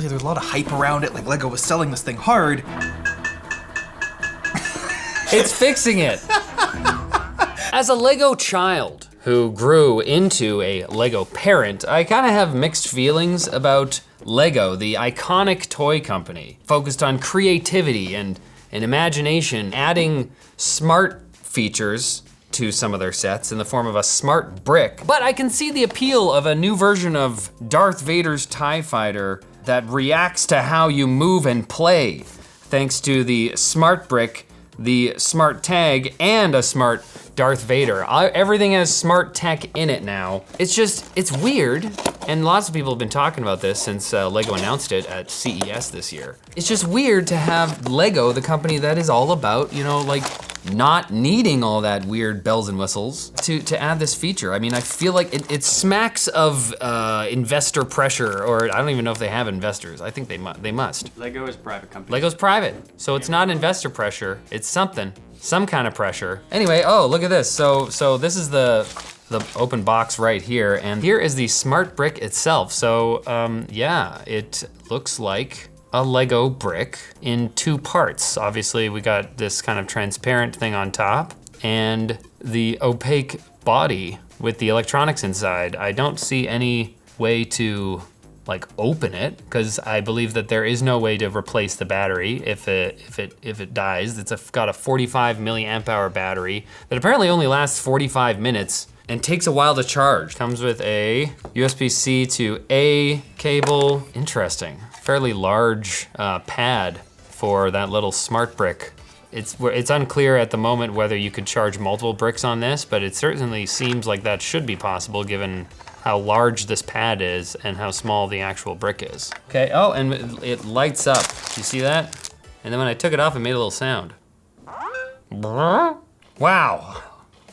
obviously there's a lot of hype around it, like Lego was selling this thing hard. It's fixing it. As a Lego child who grew into a Lego parent, I kind of have mixed feelings about Lego, the iconic toy company, focused on creativity and imagination, adding smart features to some of their sets in the form of a smart brick. But I can see the appeal of a new version of Darth Vader's TIE Fighter that reacts to how you move and play, thanks to the smart brick, the smart tag, and a smart Darth Vader. Everything has smart tech in it now. It's weird, and lots of people have been talking about this since Lego announced it at CES this year. It's just weird to have Lego, the company that is all about, you know, like not needing all that weird bells and whistles to add this feature. I mean, I feel like it smacks of investor pressure, or I don't even know if they have investors. I think they must. Lego is a private company. Lego's private, so it's not investor pressure, it's something. Some kind of pressure. Anyway, oh, look at this. So this is the open box right here, and here is the smart brick itself. So yeah, it looks like a Lego brick in 2 parts. Obviously, we got this kind of transparent thing on top and the opaque body with the electronics inside. I don't see any way to like open it, because I believe that there is no way to replace the battery if it dies. It's got a 45 milliamp hour battery that apparently only lasts 45 minutes and takes a while to charge. Comes with a USB-C to A cable. Interesting, fairly large pad for that little smart brick. It's unclear at the moment whether you could charge multiple bricks on this, but it certainly seems like that should be possible given how large this pad is and how small the actual brick is. Okay, oh, and it lights up. You see that? And then when I took it off, it made a little sound. Wow,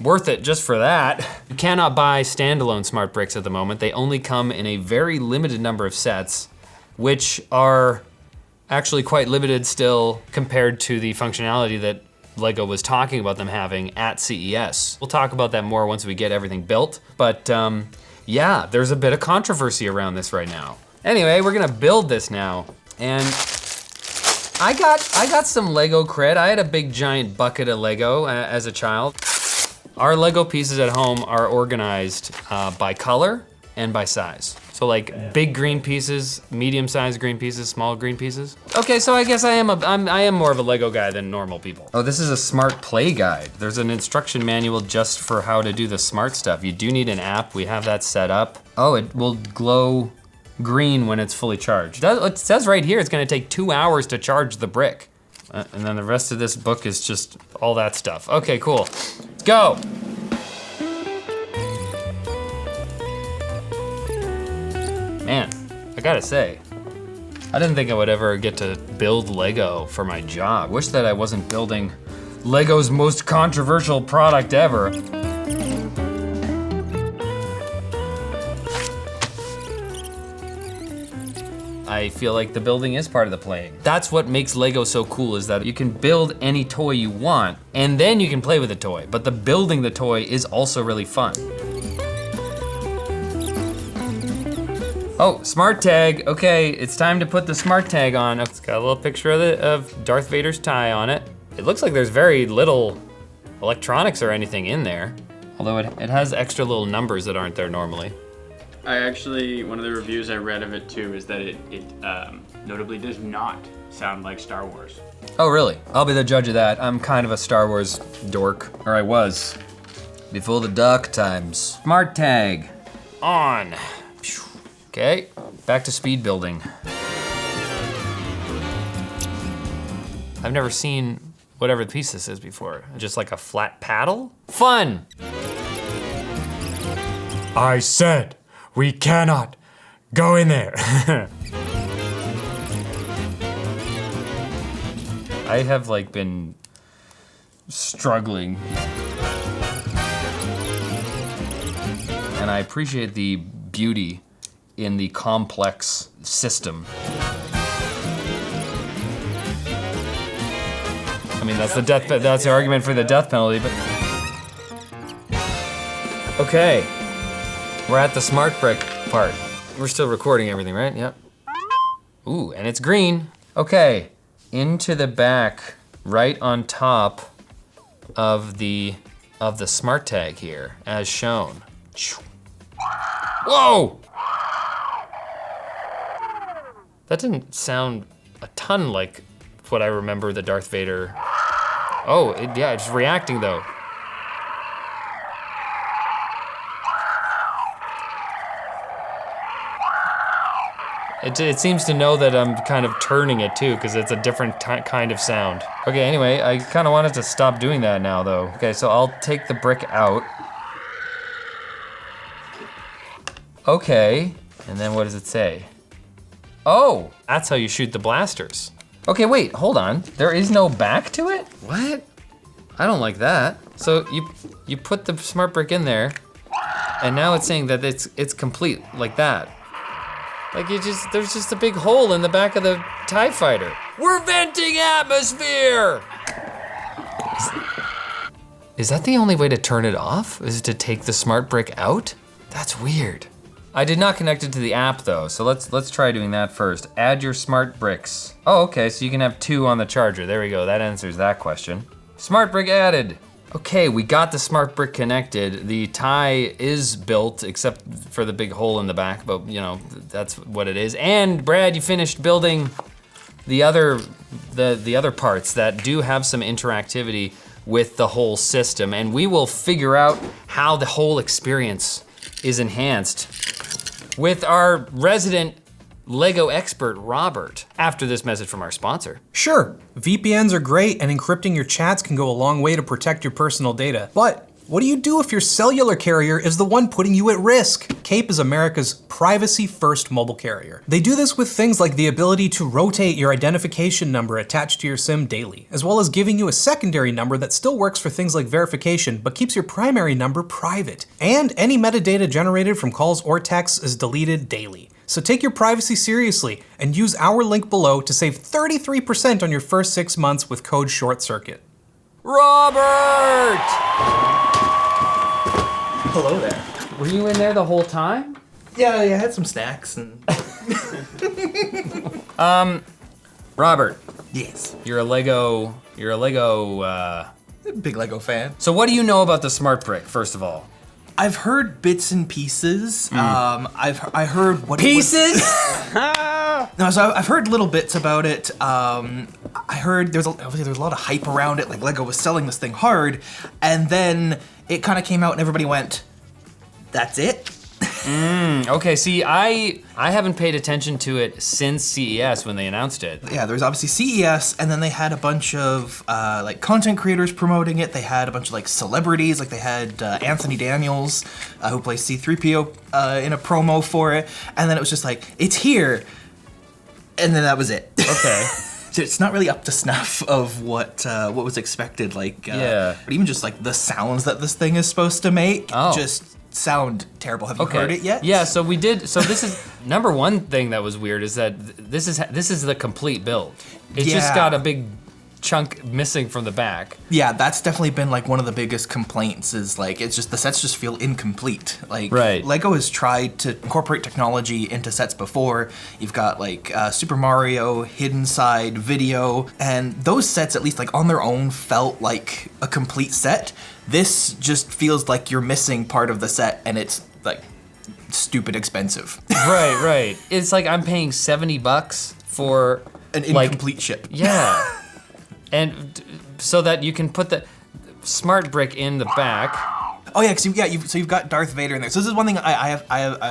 worth it just for that. You cannot buy standalone smart bricks at the moment. They only come in a very limited number of sets, which are actually quite limited still compared to the functionality that Lego was talking about them having at CES. We'll talk about that more once we get everything built, but yeah, there's a bit of controversy around this right now. Anyway, we're gonna build this now, and I got some Lego cred. I had a big giant bucket of Lego as a child. Our Lego pieces at home are organized by color and by size. So like big green pieces, medium-sized green pieces, small green pieces. Okay, so I guess I am more of a Lego guy than normal people. Oh, this is a smart play guide. There's an instruction manual just for how to do the smart stuff. You do need an app, we have that set up. Oh, it will glow green when it's fully charged. It says right here it's gonna take 2 hours to charge the brick. And then the rest of this book is just all that stuff. Okay, cool, let's go. Man, I gotta say, I didn't think I would ever get to build Lego for my job. Wish that I wasn't building Lego's most controversial product ever. I feel like the building is part of the playing. That's what makes Lego so cool, is that you can build any toy you want, and then you can play with the toy, but the building the toy is also really fun. Oh, smart tag. Okay, it's time to put the smart tag on. It's got a little picture of Darth Vader's tie on it. It looks like there's very little electronics or anything in there, although it has extra little numbers that aren't there normally. I actually, one of the reviews I read of it too is that it notably does not sound like Star Wars. Oh, really? I'll be the judge of that. I'm kind of a Star Wars dork, or I was, before the dark times. Smart tag, on. Okay, back to speed building. I've never seen whatever the piece this is before. Just like a flat paddle? Fun! I said, we cannot go in there. I have like been struggling. And I appreciate the beauty in the complex system. I mean, that's the argument for the death penalty, but. Okay, we're at the smart brick part. We're still recording everything, right? Yep. Ooh, and it's green. Okay, into the back, right on top of the smart tag here, as shown. Whoa! That didn't sound a ton like what I remember the Darth Vader. Oh, yeah, it's reacting though. It seems to know that I'm kind of turning it too, because it's a different kind of sound. Okay, anyway, I kind of wanted to stop doing that now though. Okay, so I'll take the brick out. Okay, and then what does it say? Oh, that's how you shoot the blasters. Okay, wait, hold on. There is no back to it? What? I don't like that. So you put the smart brick in there, and now it's saying that it's complete, like that. Like there's just a big hole in the back of the TIE fighter. We're venting atmosphere! Is that the only way to turn it off? Is to take the smart brick out? That's weird. I did not connect it to the app though, so let's try doing that first. Add your smart bricks. Oh, okay, so you can have 2 on the charger. There we go, that answers that question. Smart brick added. Okay, we got the smart brick connected. The tie is built, except for the big hole in the back, but you know, that's what it is. And Brad, you finished building the other parts that do have some interactivity with the whole system, and we will figure out how the whole experience is enhanced with our resident Lego expert, Robert, after this message from our sponsor. Sure, VPNs are great and encrypting your chats can go a long way to protect your personal data. But what do you do if your cellular carrier is the one putting you at risk? Cape is America's privacy-first mobile carrier. They do this with things like the ability to rotate your identification number attached to your SIM daily, as well as giving you a secondary number that still works for things like verification, but keeps your primary number private. And any metadata generated from calls or texts is deleted daily. So take your privacy seriously and use our link below to save 33% on your first 6 months with code ShortCircuit. Robert! Hello there. Were you in there the whole time? Yeah, I had some snacks and... Robert, Yes. you're a Lego, Big Lego fan. So what do you know about the smart brick, first of all? I've heard bits and pieces. I heard what Pieces? No, so I've heard little bits about it. I heard obviously there's a lot of hype around it, like Lego was selling this thing hard, and then it kind of came out and everybody went, "That's it." Okay, see, I haven't paid attention to it since CES when they announced it. Yeah, there was obviously CES, and then they had a bunch of like content creators promoting it. They had a bunch of like celebrities, like they had Anthony Daniels, who plays C-3PO, in a promo for it, and then it was just like, it's here, and then that was it. Okay. So it's not really up to snuff of what was expected, like, Yeah. but even just like the sounds that this thing is supposed to make just sound terrible. Have you heard it yet? Yeah, so we did. So this is number one thing that was weird is that this is the complete build. It's just Yeah. got a big chunk missing from the back. Yeah, that's definitely been like one of the biggest complaints is like, it's just, the sets just feel incomplete. Like, Right. Lego has tried to incorporate technology into sets before. You've got like Super Mario, Hidden Side, Video, and those sets, at least like on their own, felt like a complete set. This just feels like you're missing part of the set, and it's like stupid expensive. Right. It's like I'm paying $70 for An like, incomplete ship. Yeah. And so that you can put the smart brick in the back. Oh yeah, so you've got Darth Vader in there. So this is one thing I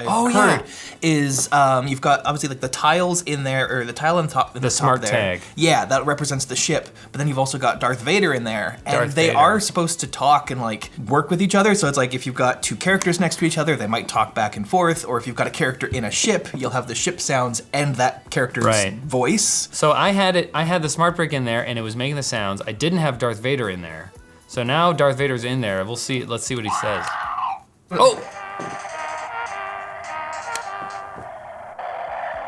Oh, heard yeah. is you've got obviously like the tiles in there, or the tile on top. The smart tag. Yeah, that represents the ship. But then you've also got Darth Vader in there, and Darth they Vader. are supposed to talk and like work with each other. So it's like if you've got 2 characters next to each other, they might talk back and forth. Or if you've got a character in a ship, you'll have the ship sounds and that character's Right. voice. So I had the smart brick in there and it was making the sounds. I didn't have Darth Vader in there. So now Darth Vader's in there. We'll see, let's see what he says. Oh!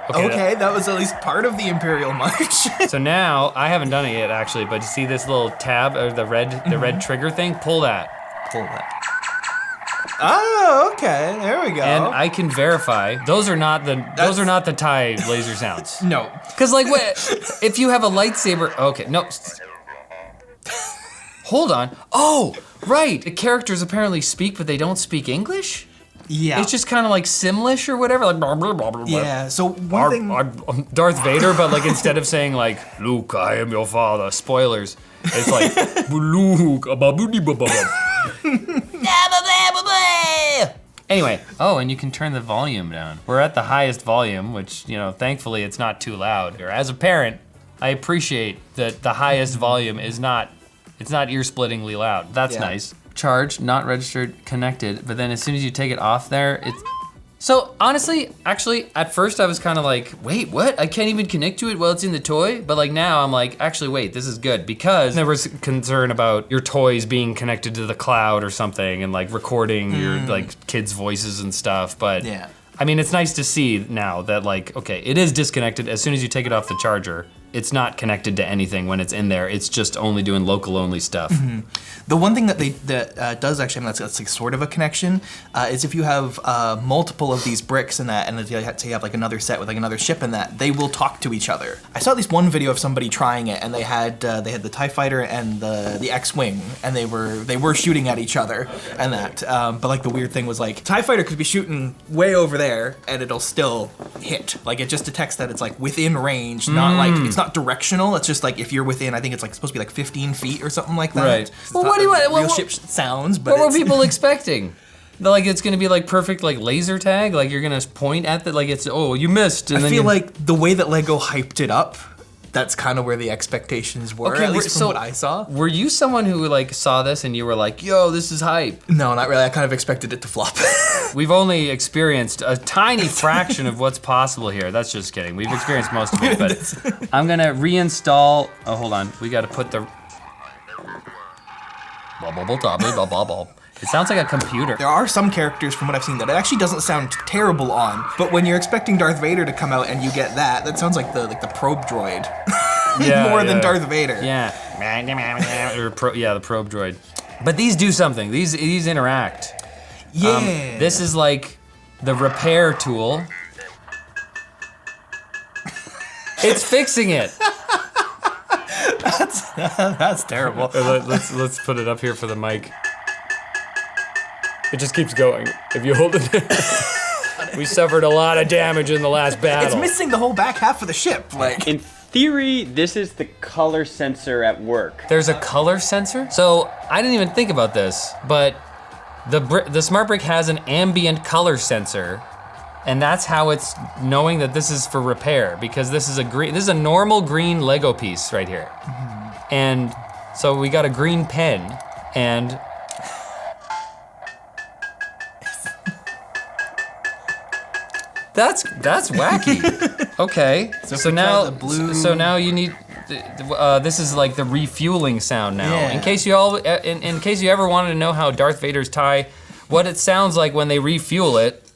Okay, that was at least part of the Imperial March. So now, I haven't done it yet actually, but you see this little tab, or the red trigger thing? Pull that. Pull that. Oh, okay. There we go. And I can verify those are not the TIE laser sounds. No. Cause like what if you have a lightsaber? Okay, no. Hold on. Oh, right. The characters apparently speak, but they don't speak English. Yeah. It's just kind of like Simlish or whatever, like blah, blah, blah, blah, blah. Yeah, so one thing... I'm Darth Vader, but like instead of saying like, Luke, I am your father, spoilers, it's like, Luke, Anyway, oh, and you can turn the volume down. We're at the highest volume, which, you know, thankfully it's not too loud. As a parent, I appreciate that the highest volume is not, it's not ear-splittingly loud. That's nice. Charged, not registered, connected, but then as soon as you take it off there, it's... So honestly, actually, at first I was kind of like, wait, what? I can't even connect to it while it's in the toy? But like now I'm like, actually wait, this is good because there was concern about your toys being connected to the cloud or something and like recording your like kids' voices and stuff, but I mean, it's nice to see now that like, okay, it is disconnected as soon as you take it off the charger. It's not connected to anything when it's in there. It's just only doing local only stuff. The one thing that does actually, that's like sort of a connection, is if you have multiple of these bricks in that, and say you have like another set with like another ship in that, they will talk to each other. I saw at least one video of somebody trying it, and they had the TIE Fighter and the X-Wing, and they were shooting at each other and that. But like the weird thing was like TIE Fighter could be shooting way over there, and it'll still hit. Like it just detects that it's like within range, not like it's not directional. It's just like if you're within, I think it's like supposed to be like 15 feet or something like that. Right. Well, what do you want? Real ship sounds, but what were people expecting? Like it's gonna be like perfect like laser tag, like you're gonna point at the like it's you missed. And I feel like the way that Lego hyped it up, that's kind of where the expectations were, at least from what I saw. Were you someone who like saw this and you were like, yo, this is hype? No, not really. I kind of expected it to flop. We've only experienced a tiny fraction of what's possible here. That's just kidding. We've experienced most of it, but I'm gonna reinstall. Oh, hold on. We gotta put the. It sounds like a computer. There are some characters from what I've seen that it actually doesn't sound terrible on, but when you're expecting Darth Vader to come out and you get that sounds like the probe droid. More than Darth Vader. Yeah. The probe droid. But these do something. These interact. Yeah. This is like the repair tool. It's fixing it. That's terrible. Let's put it up here for the mic. It just keeps going. If you hold it, we suffered a lot of damage in the last battle. It's missing the whole back half of the ship. Like in theory, this is the color sensor at work. There's a color sensor? So I didn't even think about this, but the smart brick has an ambient color sensor, and that's how it's knowing that this is for repair, because this is a normal green Lego piece right here. And so we got a green pen, and that's wacky. Okay, so now the blue. So now you need. This is like the refueling sound now. Yeah. In case you ever wanted to know how Darth Vader's TIE, what it sounds like when they refuel it.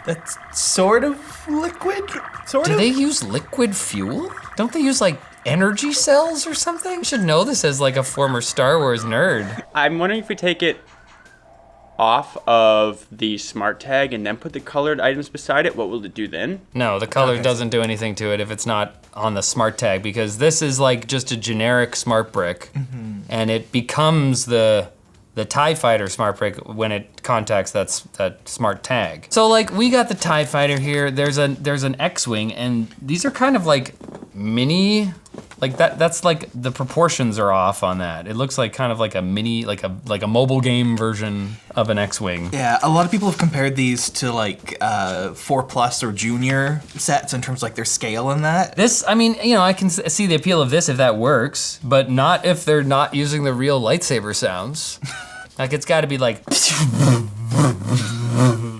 That's sort of liquid. Do they use liquid fuel? Don't they use like energy cells or something? I should know this as like a former Star Wars nerd. I'm wondering if we take it off of the smart tag and then put the colored items beside it, what will it do then? No, the color doesn't do anything to it if it's not on the smart tag, because this is like just a generic smart brick, and it becomes the TIE Fighter smart brick when it contacts that smart tag. So like we got the TIE Fighter here, there's an X-Wing, and these are kind of like mini, like that's like the proportions are off on that. It looks like kind of like a mini, like a mobile game version of an X-Wing. Yeah, a lot of people have compared these to like 4+ or junior sets in terms of like their scale and that. This, I mean, you know, I can see the appeal of this if that works, but not if they're not using the real lightsaber sounds. Like it's gotta be like,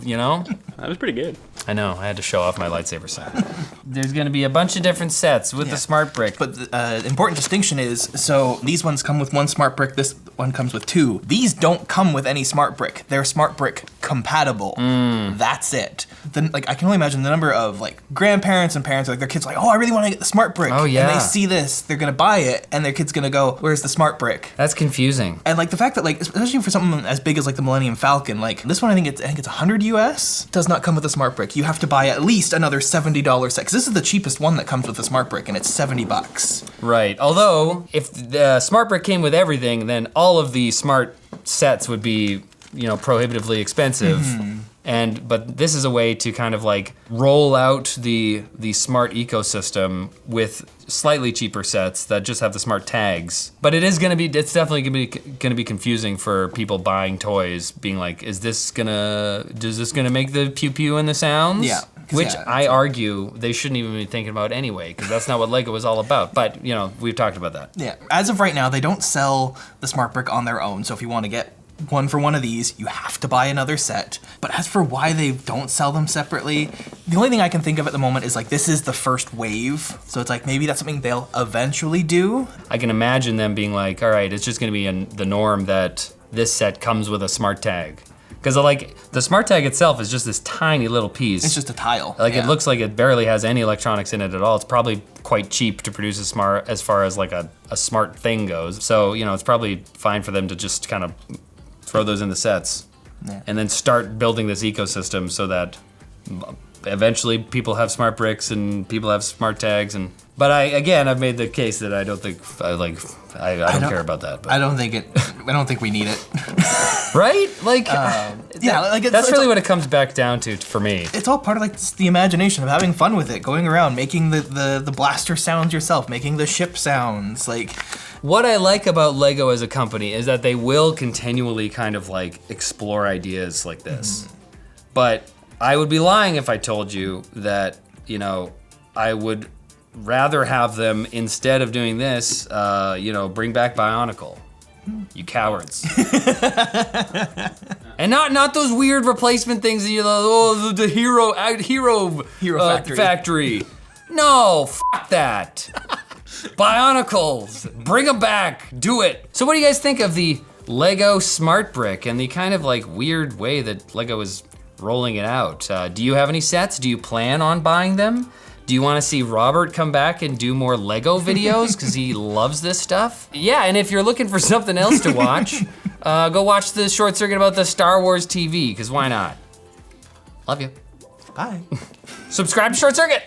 you know? That was pretty good. I know, I had to show off my lightsaber sound. There's gonna be a bunch of different sets with the smart brick. But the important distinction is, so these ones come with one smart brick. This one comes with 2. These don't come with any smart brick. They're smart brick compatible. That's it. Then, like, I can only imagine the number of like grandparents and parents, like their kids, like, oh, I really want to get the smart brick. Oh, yeah. And they see this, they're gonna buy it, and their kid's gonna go, "Where's the smart brick?" That's confusing. And like the fact that, like, especially for something as big as like the Millennium Falcon, like this one, I think it's 100 US. Does not come with a smart brick. You have to buy at least another $70 set. Cause this is the cheapest one that comes with a smart brick, and it's $70. Right. Although, if the smart brick came with everything, then all of the smart sets would be, you know, prohibitively expensive. But this is a way to kind of like roll out the smart ecosystem with slightly cheaper sets that just have the smart tags. But it's definitely gonna be confusing for people buying toys, being like, is this gonna make the pew pew and the sounds? Yeah. Which I argue they shouldn't even be thinking about anyway, because that's not what Lego is all about. But, you know, we've talked about that. Yeah. As of right now, they don't sell the smart brick on their own. So if you want to get one for one of these, you have to buy another set. But as for why they don't sell them separately, the only thing I can think of at the moment is like this is the first wave. So it's like maybe that's something they'll eventually do. I can imagine them being like, all right, it's just gonna be the norm that this set comes with a smart tag. Because like the smart tag itself is just this tiny little piece. It's just a tile. Like it looks like it barely has any electronics in it at all. It's probably quite cheap to produce as far as like a smart thing goes. So, you know, it's probably fine for them to just kind of throw those in the sets and then start building this ecosystem so that eventually people have smart bricks and people have smart tags. But I've made the case that I don't think I don't care about that. But. I don't think we need it. Right? Like, that's really what it comes back down to for me. It's all part of like the imagination of having fun with it, going around, making the blaster sounds yourself, making the ship sounds, like. What I like about Lego as a company is that they will continually kind of like explore ideas like this. But I would be lying if I told you that, you know, I would rather have them, instead of doing this, you know, bring back Bionicle. You cowards. And not those weird replacement things that you know, the hero factory. No, fuck that. Bionicles, bring them back, do it. So what do you guys think of the Lego Smart Brick and the kind of like weird way that Lego is rolling it out? Do you have any sets? Do you plan on buying them? Do you want to see Robert come back and do more Lego videos because he loves this stuff? Yeah, and if you're looking for something else to watch, go watch the Short Circuit about the Star Wars TV, because why not? Love you. Bye. Subscribe to Short Circuit.